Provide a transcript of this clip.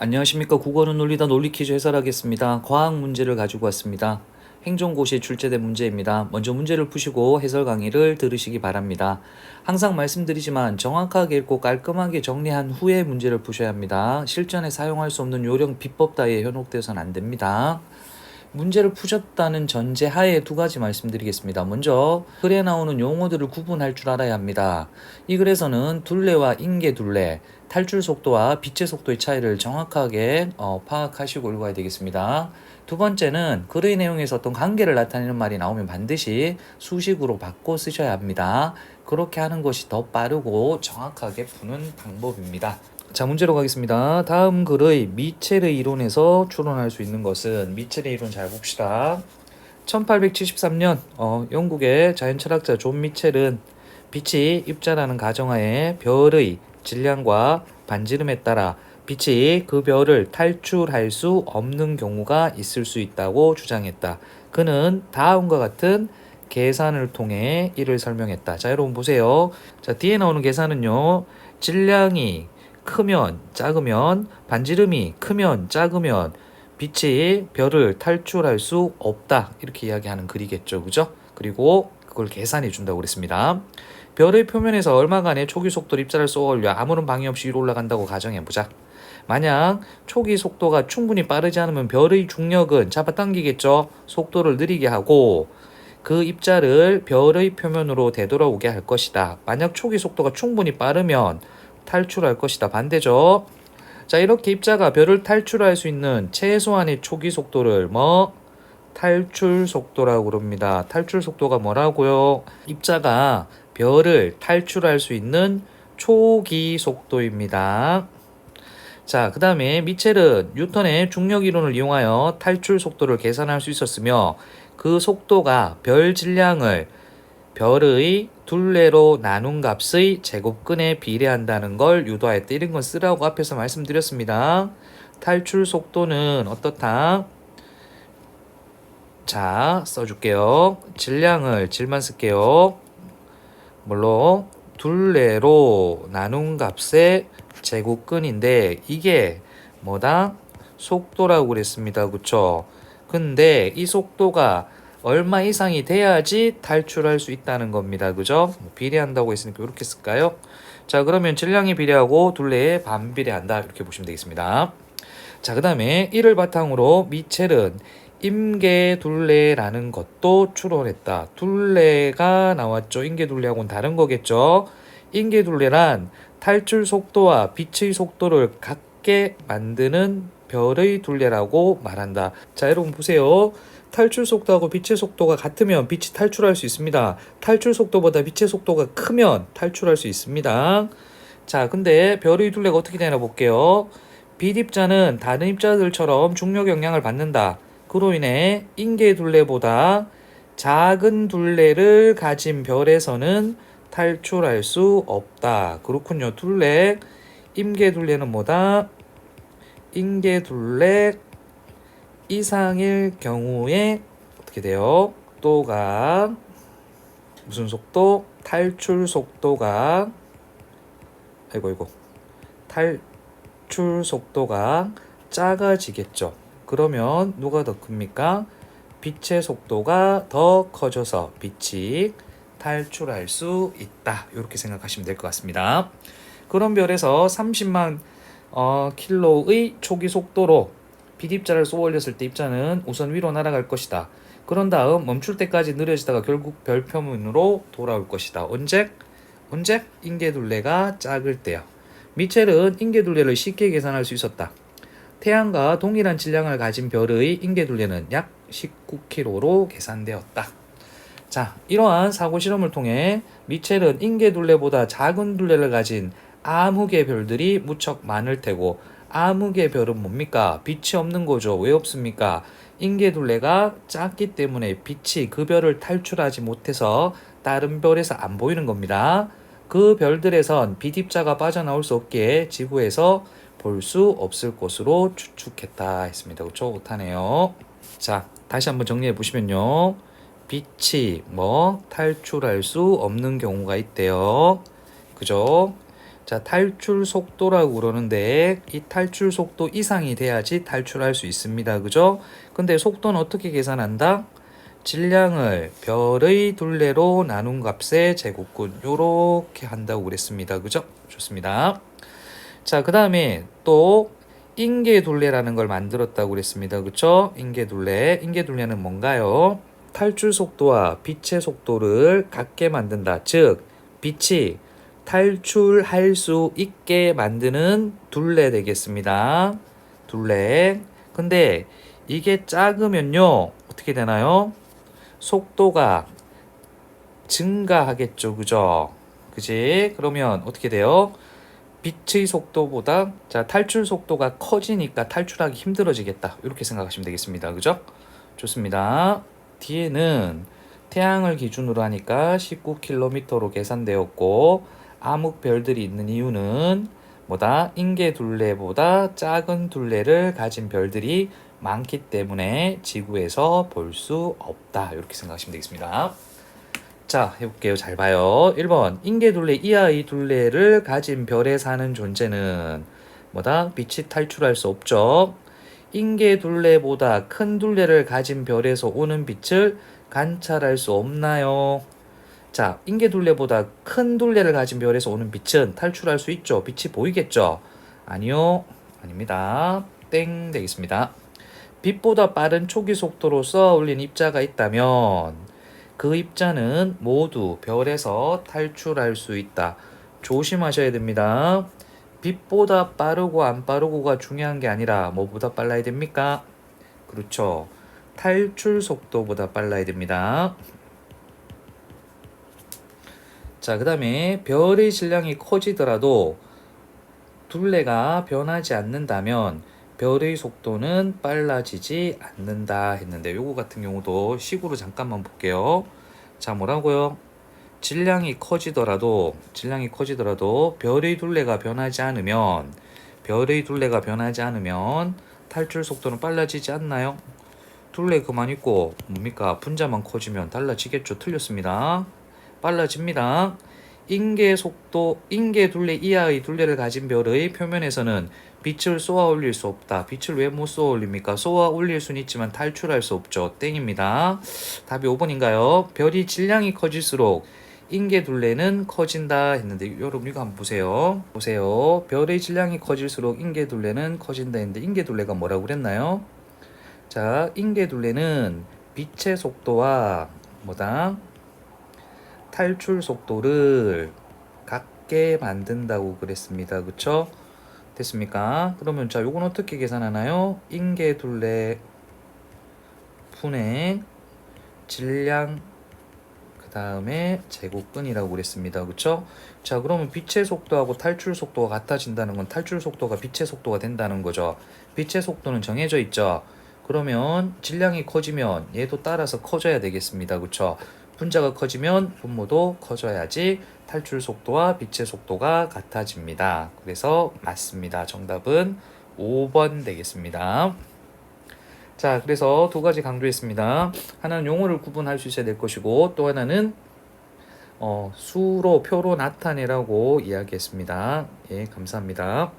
안녕하십니까. 국어는 논리다 논리 퀴즈 해설하겠습니다. 과학 문제를 가지고 왔습니다. 행정고시에 출제된 문제입니다. 먼저 문제를 푸시고 해설 강의를 들으시기 바랍니다. 항상 말씀드리지만 정확하게 읽고 깔끔하게 정리한 후에 문제를 푸셔야 합니다. 실전에 사용할 수 없는 요령 비법 따위에 현혹되어서는 안 됩니다. 문제를 푸셨다는 전제 하에 두 가지 말씀드리겠습니다. 먼저 글에 나오는 용어들을 구분할 줄 알아야 합니다. 이 글에서는 둘레와 인계둘레, 탈출 속도와 빛의 속도의 차이를 정확하게 파악하시고 읽어야 되겠습니다. 두 번째는 글의 내용에서 어떤 관계를 나타내는 말이 나오면 반드시 수식으로 바꿔 쓰셔야 합니다. 그렇게 하는 것이 더 빠르고 정확하게 푸는 방법입니다. 자, 문제로 가겠습니다. 다음 글의 미첼의 이론에서 추론할 수 있는 것은, 미첼의 이론 잘 봅시다. 1873년 영국의 자연철학자 존 미첼은 빛이 입자라는 가정하에 별의 질량과 반지름에 따라 빛이 그 별을 탈출할 수 없는 경우가 있을 수 있다고 주장했다. 그는 다음과 같은 계산을 통해 이를 설명했다. 자, 여러분 보세요. 자, 뒤에 나오는 계산은요, 질량이 크면 작으면, 반지름이 크면 작으면 빛이 별을 탈출할 수 없다, 이렇게 이야기하는 글이겠죠. 그죠? 그리고 그걸 계산해 준다고 그랬습니다. 별의 표면에서 얼마간의 초기 속도로 입자를 쏘아 올려 아무런 방해 없이 위로 올라간다고 가정해보자. 만약 초기 속도가 충분히 빠르지 않으면 별의 중력은 잡아당기겠죠. 속도를 느리게 하고 그 입자를 별의 표면으로 되돌아오게 할 것이다. 만약 초기 속도가 충분히 빠르면 탈출할 것이다. 반대죠. 자, 이렇게 입자가 별을 탈출할 수 있는 최소한의 초기 속도를 탈출 속도라고 그럽니다. 탈출 속도가 뭐라고요? 입자가 별을 탈출할 수 있는 초기 속도입니다. 자, 그 다음에 미첼은 뉴턴의 중력 이론을 이용하여 탈출 속도를 계산할 수 있었으며, 그 속도가 별 질량을 별의 둘레로 나눈 값의 제곱근에 비례한다는 걸 유도하였다. 이런 건 쓰라고 앞에서 말씀드렸습니다. 탈출 속도는 어떻다? 자, 써줄게요. 질만 쓸게요. 물론 둘레로 나눈 값의 제곱근인데, 이게 뭐다? 속도라고 그랬습니다. 그쵸? 근데 이 속도가 얼마 이상이 돼야지 탈출할 수 있다는 겁니다. 그죠? 비례한다고 했으니까 이렇게 쓸까요? 자, 그러면 질량이 비례하고 둘레에 반비례한다, 이렇게 보시면 되겠습니다. 자, 그 다음에 이를 바탕으로 미첼은 임계둘레라는 것도 추론했다. 둘레가 나왔죠. 임계둘레하고는 다른 거겠죠. 임계둘레란 탈출 속도와 빛의 속도를 같게 만드는 별의 둘레라고 말한다. 자, 여러분 보세요. 탈출 속도하고 빛의 속도가 같으면 빛이 탈출할 수 있습니다. 탈출 속도보다 빛의 속도가 크면 탈출할 수 있습니다. 자, 근데 별의 둘레가 어떻게 되나 볼게요. 빛 입자는 다른 입자들처럼 중력 영향을 받는다. 그로 인해 인계 둘레보다 작은 둘레를 가진 별에서는 탈출할 수 없다. 그렇군요. 임계 둘레는 뭐다? 인계 둘레 이상일 경우에 어떻게 돼요? 속도가 무슨 속도? 탈출 속도가 탈출 속도가 작아지겠죠. 그러면 누가 더 큽니까? 빛의 속도가 더 커져서 빛이 탈출할 수 있다. 이렇게 생각하시면 될 것 같습니다. 그런 별에서 30만 킬로의 초기 속도로 빛 입자를 쏘아 올렸을 때 입자는 우선 위로 날아갈 것이다. 그런 다음 멈출 때까지 느려지다가 결국 별 표면으로 돌아올 것이다. 언제? 인계둘레가 작을 때요. 미첼은 인계둘레를 쉽게 계산할 수 있었다. 태양과 동일한 질량을 가진 별의 인계둘레는 약 19km로 계산되었다. 자, 이러한 사고 실험을 통해 미첼은 인계둘레보다 작은 둘레를 가진 암흑의 별들이 무척 많을 테고, 암흑의 별은 뭡니까? 빛이 없는 거죠. 왜 없습니까? 인계둘레가 작기 때문에 빛이 그 별을 탈출하지 못해서 다른 별에서 안 보이는 겁니다. 그 별들에선 빛 입자가 빠져나올 수 없기에 지구에서 볼 수 없을 것으로 추측했다 했습니다. 그렇죠? 못하네요. 자, 다시 한번 정리해 보시면요. 빛이 탈출할 수 없는 경우가 있대요. 그죠? 자, 탈출 속도라고 그러는데 이 탈출 속도 이상이 돼야지 탈출할 수 있습니다. 그죠? 근데 속도는 어떻게 계산한다? 질량을 별의 둘레로 나눈 값의 제곱근 요렇게 한다고 그랬습니다. 그죠? 좋습니다. 자, 그 다음에 또 인계둘레라는 걸 만들었다고 그랬습니다. 그쵸? 인계둘레. 인계둘레는 뭔가요? 탈출 속도와 빛의 속도를 같게 만든다. 즉, 빛이 탈출할 수 있게 만드는 둘레 되겠습니다. 둘레. 근데 이게 작으면요, 어떻게 되나요? 속도가 증가하겠죠. 그죠? 그지? 그러면 어떻게 돼요? 빛의 속도보다 자 탈출 속도가 커지니까 탈출하기 힘들어지겠다. 이렇게 생각하시면 되겠습니다. 그죠? 좋습니다. 뒤에는 태양을 기준으로 하니까 19km로 계산되었고 암흑 별들이 있는 이유는 뭐다? 인계 둘레보다 작은 둘레를 가진 별들이 많기 때문에 지구에서 볼 수 없다. 이렇게 생각하시면 되겠습니다. 자, 해볼게요. 잘 봐요. 1번, 인계둘레 이하의 둘레를 가진 별에 사는 존재는 뭐다? 빛이 탈출할 수 없죠. 인계둘레보다 큰 둘레를 가진 별에서 오는 빛을 관찰할 수 없나요? 자, 인계둘레보다 큰 둘레를 가진 별에서 오는 빛은 탈출할 수 있죠. 빛이 보이겠죠? 아니요. 아닙니다. 땡 되겠습니다. 빛보다 빠른 초기 속도로 쏘아 올린 입자가 있다면 그 입자는 모두 별에서 탈출할 수 있다. 조심하셔야 됩니다. 빛보다 빠르고 안 빠르고가 중요한 게 아니라 뭐보다 빨라야 됩니까? 그렇죠. 탈출 속도보다 빨라야 됩니다. 자, 그 다음에 별의 질량이 커지더라도 둘레가 변하지 않는다면 별의 속도는 빨라지지 않는다 했는데 요거 같은 경우도 식으로 잠깐만 볼게요. 자, 뭐라고요? 질량이 커지더라도 별의 둘레가 변하지 않으면 탈출 속도는 빨라지지 않나요? 둘레 그만 있고 뭡니까? 분자만 커지면 달라지겠죠. 틀렸습니다. 빨라집니다. 인계 둘레 이하의 둘레를 가진 별의 표면에서는 빛을 쏘아 올릴 수 없다. 빛을 왜 못 쏘아 올립니까? 쏘아 올릴 수는 있지만 탈출할 수 없죠. 땡입니다. 답이 5번인가요? 별이 질량이 커질수록 인계 둘레는 커진다 했는데 여러분 이거 한번 보세요. 별의 질량이 커질수록 인계 둘레는 커진다 했는데 인계 둘레가 뭐라고 그랬나요? 자, 인계 둘레는 빛의 속도와 뭐다? 탈출 속도를 같게 만든다고 그랬습니다. 그쵸? 됐습니까? 그러면 자, 요건 어떻게 계산하나요? 인계 둘레 분의 질량 그 다음에 제곱근이라고 그랬습니다. 그쵸? 자, 그러면 빛의 속도하고 탈출 속도가 같아진다는 건 탈출 속도가 빛의 속도가 된다는 거죠. 빛의 속도는 정해져 있죠. 그러면 질량이 커지면 얘도 따라서 커져야 되겠습니다. 그쵸? 분자가 커지면 분모도 커져야지 탈출 속도와 빛의 속도가 같아집니다. 그래서 맞습니다. 정답은 5번 되겠습니다. 자, 그래서 두 가지 강조했습니다. 하나는 용어를 구분할 수 있어야 될 것이고 또 하나는 수로 표로 나타내라고 이야기했습니다. 예, 감사합니다.